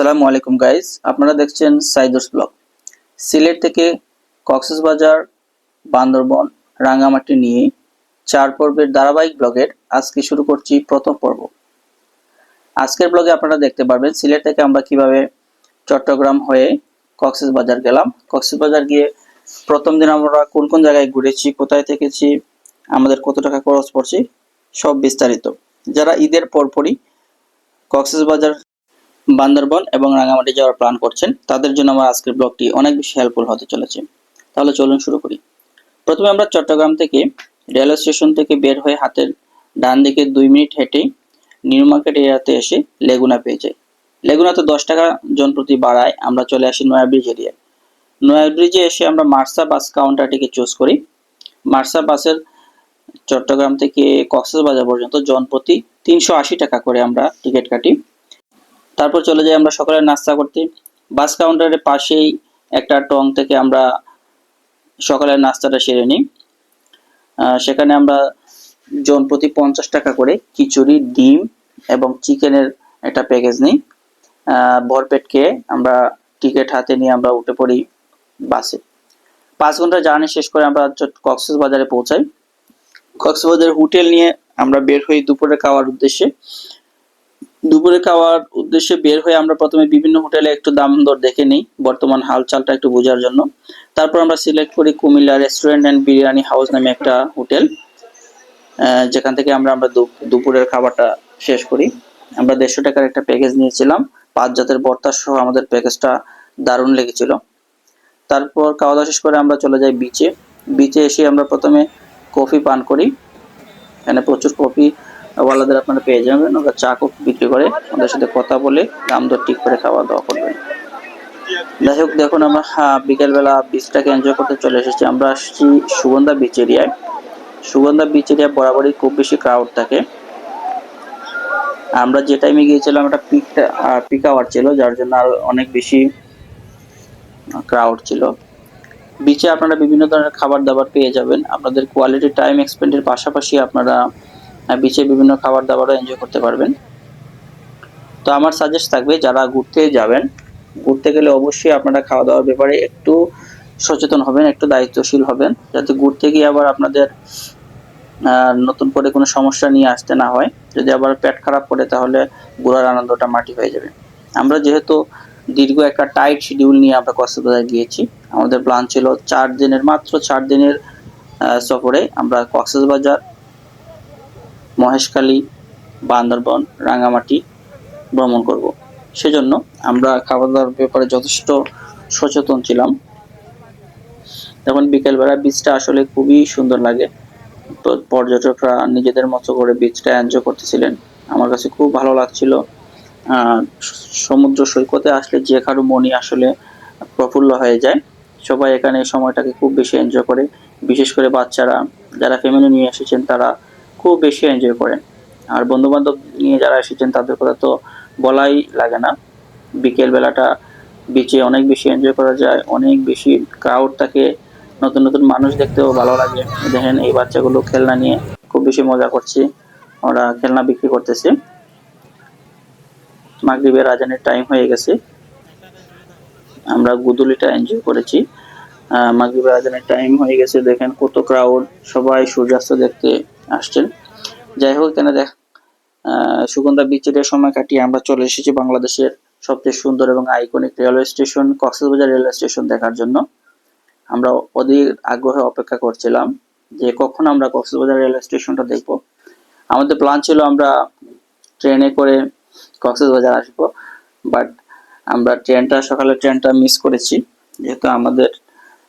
আসসালামু আলাইকুম গাইস, আপনারা দেখছেন সাইদুস ব্লগ। সিলেট থেকে কক্সবাজার, বান্দরবন, রাঙ্গামাটি নিয়ে 4 পর্বের ধারাবাহিক ব্লগের আজকে শুরু করছি প্রথম পর্ব। আজকের ব্লগে আপনারা দেখতে পারবেন সিলেট থেকে আমরা কিভাবে চট্টগ্রাম হয়ে কক্সবাজার গেলাম। কক্সবাজার গিয়ে প্রথম দিন আমরা কোন কোন জায়গায় ঘুরেছি, কোথায় থেকেছি, আমাদের কত টাকা খরচ পড়ছে, সব বিস্তারিত। যারা ঈদের পরপরই কক্সবাজার, বান্দরবন এবং রাঙ্গামাটি যাওয়ার প্ল্যান করছেন তাদের জন্য আমার আজকের ব্লগটি অনেক বেশি হেল্পফুল হতে চলেছে। তাহলে চলুন শুরু করি। প্রথমে আমরা চট্টগ্রাম থেকে রেলওয়ে স্টেশন থেকে বের হয়ে হাতের ডান দিকে 2 মিনিট হেঁটেই নিউ মার্কেট এরিয়াতে এসে লেগুনা পেয়ে যাই। লেগুনাতে 10 টাকা জন প্রতি বাড়ায় আমরা চলে আসি নয়া ব্রিজ এরিয়ায়। নয়া ব্রিজে এসে আমরা মার্সা বাস কাউন্টারটিকে চুজ করি। মার্সা বাসের চট্টগ্রাম থেকে কক্সবাজার পর্যন্ত জন প্রতি 380 টাকা করে আমরা টিকিট কাটি। তারপর চলে যাই আমরা সকালে নাস্তা করতে। বাস কাউন্টারের পাশেই একটা টং থেকে আমরা সকালের নাস্তাটা সেরে নিই। সেখানে আমরা জন প্রতি 50 টাকা করে খিচুড়ি, ডিম এবং চিকেনের একটা প্যাকেজ নিই। ভরপেট খেয়ে আমরা টিকিট হাতে নিয়ে আমরা উঠে পড়ি বাসে। 5 ঘন্টা জার্নি শেষ করে আমরা কক্সবাজারে পৌঁছাই। কক্সবাজার হোটেল নিয়ে আমরা বের হই দুপুরে খাওয়ার উদ্দেশ্যে। বের হয়ে আমরা প্রথমে বিভিন্ন হোটেলে একটু দাম দর দেখে নিই, বর্তমান হালচালটা একটু বোঝার জন্য। তারপর আমরা সিলেক্ট করি Comilla restaurant and biryani house নামে একটা হোটেল, যেখান থেকে আমরা দুপুরের খাবারটা শেষ করি। আমরা 150 টাকার একটা প্যাকেজ নিয়েছিলাম, 5 জাতের ভর্তা সহ আমাদের প্যাকেজটা দারুণ লেগেছিল। তারপর খাওয়া দাওয়া শেষ করে আমরা চলে যাই বিচে। বিচে এসে আমরা প্রথমে কফি পান করি। এখানে প্রচুর কফি ওয়ালাদের আপনারা পেয়ে যাবেন, ওরা চা কফি বিক্রি করে। ওদের সাথে কথা বলে দাম দর ঠিক করে খাওয়া দাওয়া করবেন। যাই হোক, দেখুন আমরা বিকেলবেলা বিচটাকে এনজয় করতে চলে এসেছি। আমরা আসছি সুগন্ধা বিচ এরিয়ায়। সুগন্ধা বিচ এরিয়া বরাবরই খুব বেশি ক্রাউড থাকে। আমরা যে টাইমে গিয়েছিলাম এটা পিক আওয়ার ছিল, যার জন্য আরো অনেক বেশি ক্রাউড ছিল। বিচে আপনারা বিভিন্ন ধরনের খাবার দাবার পেয়ে যাবেন। আপনাদের কোয়ালিটি টাইম এক্সপেন্ডের পাশাপাশি আপনারা বিচে বিভিন্ন খাবার দাবারও এনজয় করতে পারবেন। তো আমার সাজেস্ট থাকবে, যারা ঘুরতে যাবেন, ঘুরতে গেলে অবশ্যই আপনারা খাওয়া দাওয়ার ব্যাপারে একটু সচেতন হবেন, একটু দায়িত্বশীল হবেন, যাতে ঘুরতে গিয়ে আবার আপনাদের নতুন করে কোনো সমস্যা নিয়ে আসতে না হয়। যদি আবার পেট খারাপ করে তাহলে ঘোরার আনন্দটা মাটি হয়ে যাবে। আমরা যেহেতু দীর্ঘ একটা টাইট শিডিউল নিয়ে আমরা কক্সবাজার গিয়েছি, আমাদের প্ল্যান ছিল মাত্র 4 দিনের সফরে আমরা কক্সবাজার, মহেশখালী, বান্দরবন, রাঙ্গামাটি ভ্রমণ করব। সেজন্য আমরা খাওয়া দাওয়ার ব্যাপারে যথেষ্ট সচেতন ছিলাম। তখন বিকেলবেলা বিচটা আসলে খুবই সুন্দর লাগে। তো পর্যটকরা নিজেদের মতো করে বিচটা এনজয় করতেছিলেন, আমার কাছে খুব ভালো লাগছিল। সমুদ্র সৈকতে আসলে যে কারো মনই আসলে প্রফুল্ল হয়ে যায়। সবাই এখানে সময়টাকে খুব বেশি এনজয় করে, বিশেষ করে বাচ্চারা, যারা ফ্যামিলি নিয়ে এসেছেন তারা খুব বেশি এনজয় করেন। আর বন্ধু বান্ধব নিয়ে যারা এসেছেন তাদের কথা তো বলাই লাগে না। বিকেল বেলাটা বিচে অনেক বেশি এনজয় করা যায়, অনেক বেশি ক্রাউড থাকে, নতুন নতুন মানুষ দেখতেও ভালো লাগে। দেখেন এই বাচ্চাগুলো খেলনা নিয়ে খুব বেশি মজা করছে, ওরা খেলনা বিক্রি করতেছে। মাগরিবের আজানের টাইম হয়ে গেছে, আমরা গুদুলিটা এনজয় করেছি। মাগরিবের আজানের টাইম হয়ে গেছে, দেখেন কত ক্রাউড, সবাই সূর্যাস্ত দেখতে আসছেন। যাই হোক, এখানে সুগন্ধা বিচের সময় কাটিয়ে আমরা চলে এসেছি বাংলাদেশের সবচেয়ে সুন্দর এবং iconic railway station Cox's Bazar railway station দেখার জন্য। আমরা অধীর আগ্রহে অপেক্ষা করছিলাম যে কখন আমরা কক্সবাজার রেলওয়ে স্টেশনটা দেখব। আমাদের প্ল্যান ছিল আমরা ট্রেনে করে কক্সবাজার আসবো, বাট আমরা সকালের ট্রেনটা মিস করেছি। যেহেতু আমাদের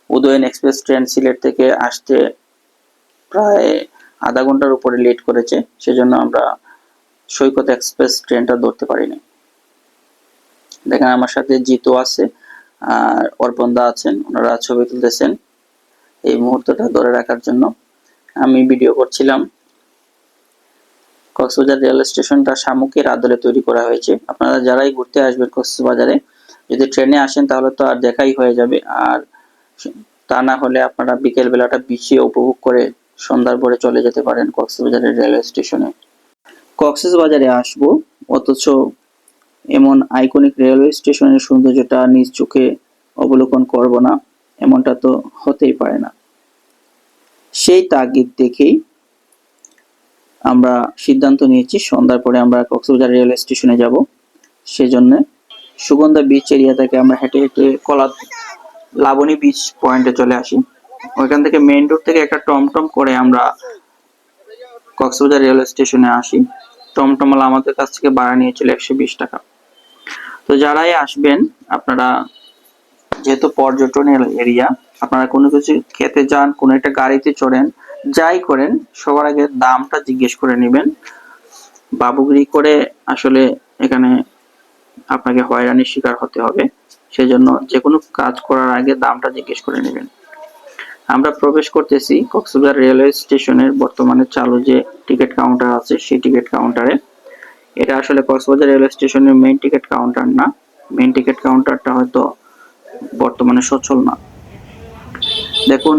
উদয়ন এক্সপ্রেস ট্রেন সিলেট থেকে আসতে প্রায় আধা ঘন্টার উপরে লেট করেছে, সেজন্য আমরা সৈকত এক্সপ্রেস ট্রেনটা ধরতে পারিনি। দেখেন আমার সাথে জিতু আছে আর অর্পণদা আছেন, ওনারা ছবি তুলতেছেন। এই মুহূর্তটা ধরে রাখার জন্য আমি ভিডিও করছিলাম। কক্সবাজার রেল স্টেশনটা শামুকের আদলে তৈরি করা হয়েছে। আপনারা যারাই ঘুরতে আসবেন কক্সবাজারে, যদি ট্রেনে আসেন তাহলে তো আর দেখাই হয়ে যাবে, আর তা না হলে আপনারা বিকেল বেলাটা বিচে উপভোগ করে সন্ধ্যার পরে চলে যেতে পারেন কক্সবাজারের রেলওয়ে স্টেশনে। কক্সবাজারে আসবো অথচ এমন আইকনিক রেলওয়ে স্টেশনের সৌন্দর্যটা নিজ চোখে অবলোকন করব না, এমনটা তো হতেই পারে না। সেই তাগিদ দেখেই আমরা সিদ্ধান্ত নিয়েছি সন্ধ্যার পরে আমরা কক্সবাজার রেলওয়ে স্টেশনে যাব। সেজন্য সুগন্ধা বিচ এরিয়া থেকে আমরা হেঁটে হেঁটে লাবণী বিচ পয়েন্টে চলে আসি। ওইখান থেকে মেইন রোড থেকে একটা টমটম করে আমরা কক্সবাজার রেলওয়ে স্টেশনে আসি। টমটমওয়ালা আমাদের কাছ থেকে ভাড়া নিয়েছিল 120 টাকা। তো যারাই আসবেন আপনারা, যেহেতু পর্যটন এরিয়া, আপনারা কোনো কিছু খেতে যান, কোনো একটা গাড়িতে চড়েন, যাই করেন সবার আগে দামটা জিজ্ঞেস করে নেবেন। বাবুগিরি করে আসলে এখানে আপনাকে হয়রানির শিকার হতে হবে। সেজন্য যে কোনো কাজ করার আগে দামটা জিজ্ঞেস করে নেবেন। আমরা প্রবেশ করতেছি কক্সবাজার রেলওয়ে স্টেশনের বর্তমানে চালু যে টিকিট কাউন্টার আছে সেই টিকিট কাউন্টারে। এটা আসলে কক্সবাজার রেলওয়ে স্টেশনের মেইন টিকিট কাউন্টার না, মেইন টিকিট কাউন্টারটা হয়তো বর্তমানে সচল না। দেখুন,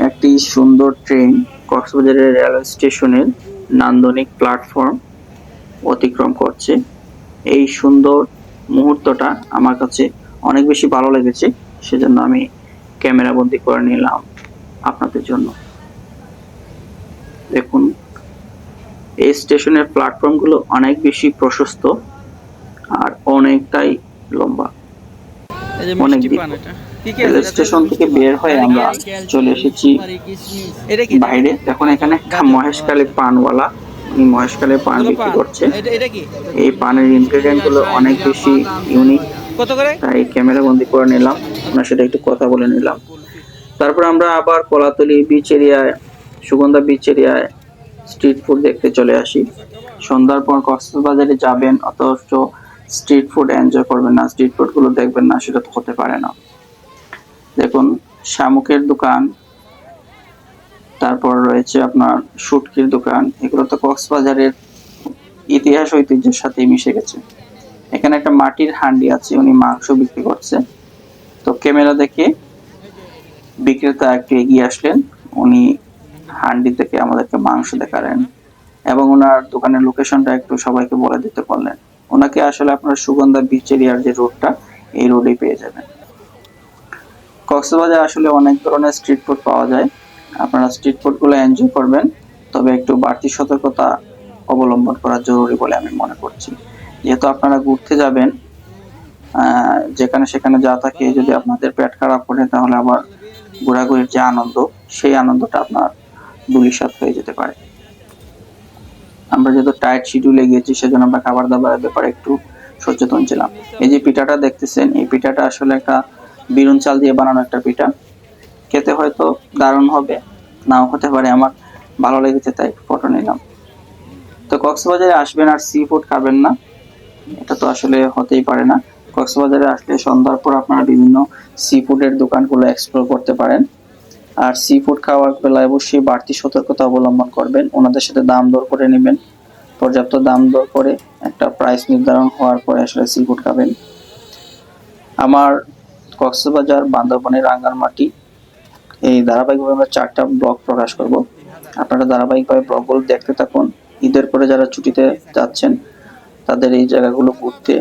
একটি সুন্দর ট্রেন কক্সবাজারের রেলওয়ে স্টেশনের নান্দনিক প্ল্যাটফর্ম অতিক্রম করছে। এই সুন্দর মুহূর্তটা আমার কাছে অনেক বেশি ভালো লেগেছে, সেজন্য আমি ক্যামেরা বন্দি করে নিলাম আপনাদের জন্য। দেখুন, এই স্টেশনের প্ল্যাটফর্মগুলো অনেক বেশি প্রশস্ত আর অনেকটাই লম্বা, অনেক দীর্ঘ। রেল স্টেশন থেকে বের হয়ে আমরা চলে এসেছি বাইরে। দেখুন, এখানে একটা মহেশখালী পানওয়ালা, উনি মহেশখালী পান বিক্রি করছে। এই পানের ইনগ্রেডিয়েন্ট গুলো অনেক বেশি ইউনিক, তাই ক্যামেরা বন্দি করে নিলাম, ওনার সাথে একটু কথা বলে নিলাম। তারপর আমরা আবার কলাতলি বিচ এরিয়ায়, সুগন্ধা বিচ এরিয়ায় স্ট্রিট ফুড দেখতে চলে আসি। সন্ধ্যার পর কক্সবাজারে যাবেন অথচ স্ট্রিট ফুড এনজয় করবেন না, স্ট্রিট ফুড গুলো দেখবেন না, সেটা তো হতে পারে না। দেখুন, শামুকের দোকান, তারপর রয়েছে আপনার শুটকির দোকান, এগুলো তো কক্সবাজারের ইতিহাস ঐতিহ্যের সাথে মিশে গেছে। এখানে একটা মাটির হান্ডি আছে, উনি মাংস বিক্রি করছে। তো ক্যামেরা দেখে বিক্রেতা একটু এগিয়ে আসলেন, উনি হান্ডি থেকে আমাদেরকে মাংস দেখালেন এবং ওনার দোকানের লোকেশনটা একটু সবাইকে বলে দিতে পারলেন। ওনাকে আসলে আপনার সুগন্ধা বিচ এরিয়ার যে রোডটা, এই রোডেই পেয়ে যাবেন। কক্সবাজার আসলে অনেক ধরনের স্ট্রিট ফুড পাওয়া যায়, আপনারা স্ট্রিট ফুড গুলো এনজয় করবেন, তবে একটু বাড়তি সতর্কতা অবলম্বন করা জরুরি বলে আমি মনে করছি। যেহেতু আপনারা ঘুরতে যাবেন, যেখানে সেখানে যা থাকে, যদি আপনাদের পেট খারাপ করে তাহলে আবার ঘোরাঘুরির যে আনন্দ, সেই আনন্দটা আপনার ধূলিসাৎ হয়ে যেতে পারে। আমরা যেহেতু টাইট শিডিউলে গিয়েছি, সেজন্য আমরা খাবার দাবারের ব্যাপারে একটু সচেতন ছিলাম। এই যে পিঠাটা দেখতেছেন, এই পিঠাটা আসলে একটা বিরুন চাল দিয়ে বানানো একটা পিঠা। খেতে হয়তো দারুণ হবে, নাও হতে পারে, আমার ভালো লেগেছে তাই ফটো নিলাম। তো কক্সবাজারে আসবেন আর সি ফুড খাবেন না, এটা তো আসলে হতেই পারে না। কক্সবাজারে আসলে সন্ধ্যার পর আপনারা বিভিন্ন সি ফুডের দোকানগুলো এক্সপ্লোর করতে পারেন। আর সি ফুড খাওয়ার বেলায় অবশ্যই বাড়তি সতর্কতা অবলম্বন করবেন, ওনাদের সাথে দাম দর করে নেবেন। পর্যাপ্ত দাম দর করে একটা প্রাইস নির্ধারণ হওয়ার পরে আসলে সি ফুড খাবেন। আমার কক্সবাজার, বান্দরবনের রাঙ্গামাটি, এই ধারাবাহিকভাবে আমরা 4টা ব্লগ প্রকাশ করব। আপনারা ধারাবাহিকভাবে ব্লগগুলো দেখতে থাকুন। ঈদের পরে যারা ছুটিতে যাচ্ছেন তাদের এই জায়গাগুলো ঘুরতে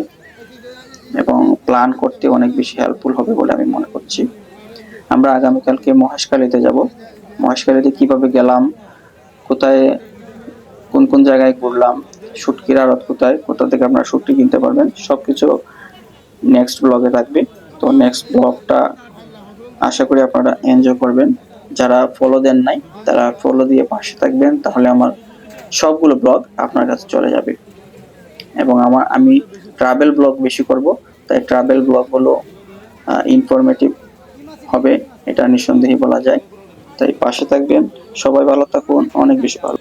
এবং প্ল্যান করতে অনেক বেশি হেল্পফুল হবে বলে আমি মনে করছি। আমরা আগামীকালকে মহেশখালীতে যাব। মহেশখালীতে কিভাবে গেলাম, কোথায় কোন কোন জায়গায় ঘুরলাম, শুটকির আড়ত কোথায়, কোথা থেকে আপনারা শুটকি কিনতে পারবেন, সবকিছু নেক্সট ব্লগে থাকবে। তো নেক্সট ব্লগটা আশা করি আপনারা এনজয় করবেন। যারা ফলো দেন নাই তারা ফলো দিয়ে পাশে থাকবেন, তাহলে আমার সবগুলো ব্লগ আপনার কাছে চলে যাবে। এবং আমি ট্রাভেল ব্লগ বেশি করব, তাই ট্রাভেল ব্লগগুলো ইনফরমেটিভ হবে, এটা নিঃসন্দেহে বলা যায়। তাই পাশে থাকবেন, সবাই ভালো থাকুন, অনেক বেশি ভালো।